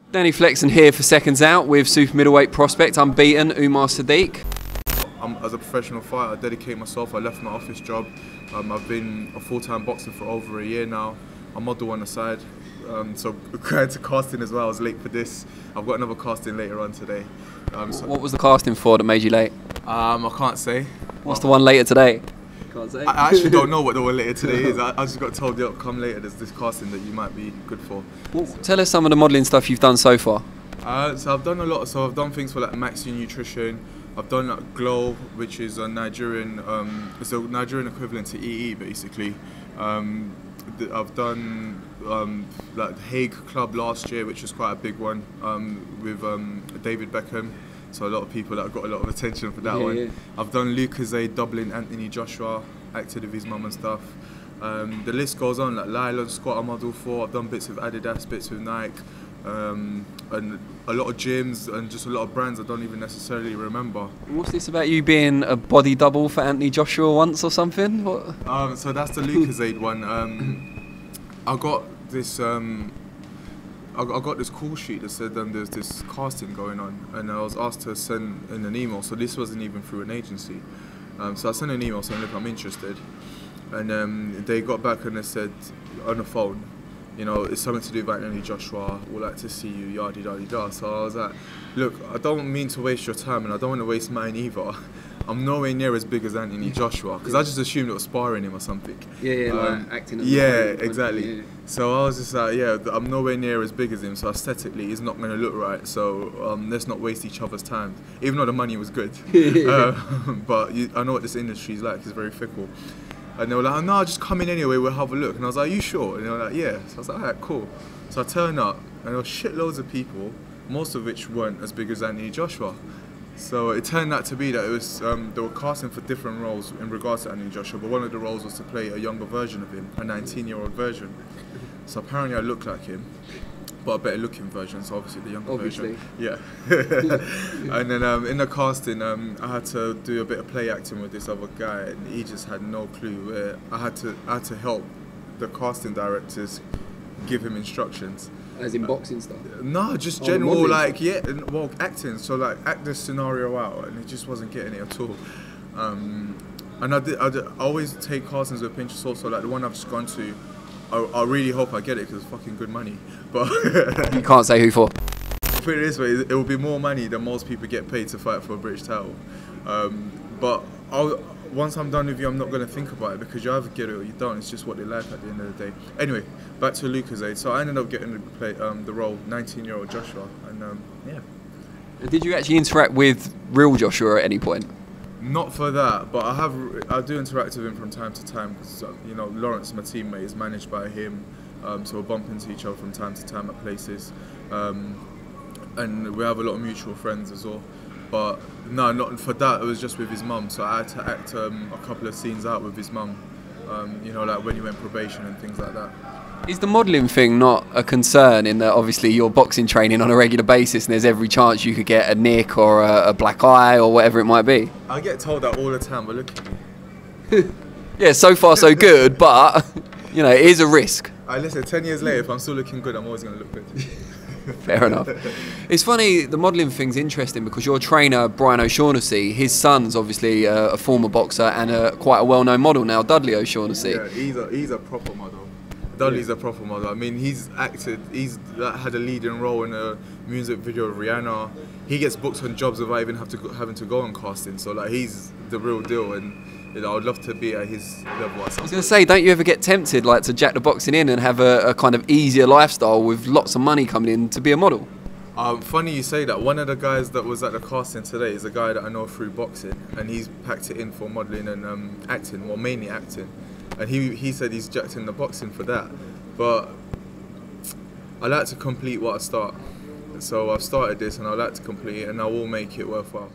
Danny Flexen here for Seconds Out with super middleweight prospect Unbeaten Umar Sadiq. As a professional fighter, I dedicate myself. I left my office job. I've been a full-time boxer for over a year now. I model on the side, so going to casting as well. I was late for this. I've got another casting later on today. What was the casting for that made you late? I can't say. What's the one later today? Can't say. I actually don't know what the one later today is. I just got told, "Yo, come later. There's this casting that you might be good for." Well, tell us some of the modelling stuff you've done so far. So I've done a lot. So I've done things for like Maxi Nutrition. I've done like Glow, which is a Nigerian, it's a Nigerian equivalent to EE basically. I've done like the Hague Club last year, which was quite a big one, with David Beckham. So a lot of people that got a lot of attention for that one. Yeah. I've done Lucozade, doubling Anthony Joshua, acted with his mum and stuff. The list goes on, like Lila Squat I model for. I've done bits with Adidas, bits with Nike. And a lot of gyms and just a lot of brands I don't even necessarily remember. What's this about you being a body double for Anthony Joshua once or something? What? So that's the Lucozade one. I got this. I got this call sheet that said there's this casting going on, and I was asked to send in an email. So this wasn't even through an agency. So I sent an email saying, "Look, I'm interested," and they got back and they said on the phone, you know, it's something to do with Anthony Joshua, we'd like to see you, yada yada yada. So I was like, look, I don't mean to waste your time and I don't want to waste mine either. I'm nowhere near as big as Anthony Joshua, because I just assumed it was sparring him or something. Yeah, like acting. Yeah, exactly. Yeah. So I was just like, yeah, I'm nowhere near as big as him, so aesthetically it's not going to look right, so let's not waste each other's time, even though the money was good. But I know what this industry is like, it's very fickle. And they were like, oh, no, just come in anyway, we'll have a look. And I was like, are you sure? And they were like, yeah. So I was like, alright, cool. So I turned up, and there were shitloads of people, most of which weren't as big as Anthony Joshua. So it turned out to be that it was, they were casting for different roles in regards to Anthony Joshua, but one of the roles was to play a younger version of him, a 19-year-old version. So apparently I look like him, but a better looking version, so obviously the younger version. Yeah. And then in the casting, I had to do a bit of play acting with this other guy, and he just had no clue. I had to help the casting directors give him instructions. As in boxing stuff? No, just general, like, yeah, well, acting. So like, act this scenario out, and he just wasn't getting it at all. And I always take castings with a pinch of salt. So like the one I've just gone to, I really hope I get it because it's fucking good money. But you can't say who for. Put it this way, it will be more money than most people get paid to fight for a British title. But once I'm done with you, I'm not going to think about it, because you either get it or you don't. It's just what they like at the end of the day. Anyway, back to Lucozade. So I ended up getting to play the role, 19-year-old Joshua, and yeah. Did you actually interact with real Joshua at any point? Not for that, but I do interact with him from time to time, because you know, Lawrence, my teammate, is managed by him, so we'll bump into each other from time to time at places, and we have a lot of mutual friends as well. But no, not for that. It was just with his mum, so I had to act a couple of scenes out with his mum, you know, like when he went probation and things like that. Is the modelling thing not a concern, in that obviously you're boxing training on a regular basis and there's every chance you could get a nick or a black eye or whatever it might be? I get told that all the time, but look at me. Yeah, so far so good, but you know, it is a risk. Listen, 10 years later, if I'm still looking good, I'm always going to look good. Fair enough. It's funny, the modelling thing's interesting because your trainer, Brian O'Shaughnessy, his son's obviously a former boxer and quite a well-known model now, Dudley O'Shaughnessy. Yeah, he's a proper model. Dudley's a proper model. I mean, he's acted, he's had a leading role in a music video of Rihanna. He gets booked on jobs without even having to go on casting. So like, he's the real deal, and you know, I'd love to be at his level. I was going to say, don't you ever get tempted like to jack the boxing in and have a kind of easier lifestyle with lots of money coming in to be a model? Funny you say that. One of the guys that was at the casting today is a guy that I know through boxing, and he's packed it in for modelling and acting, well, mainly acting. And he said he's jacked in the boxing for that. But I like to complete what I start. So I've started this and I like to complete it, and I will make it worthwhile.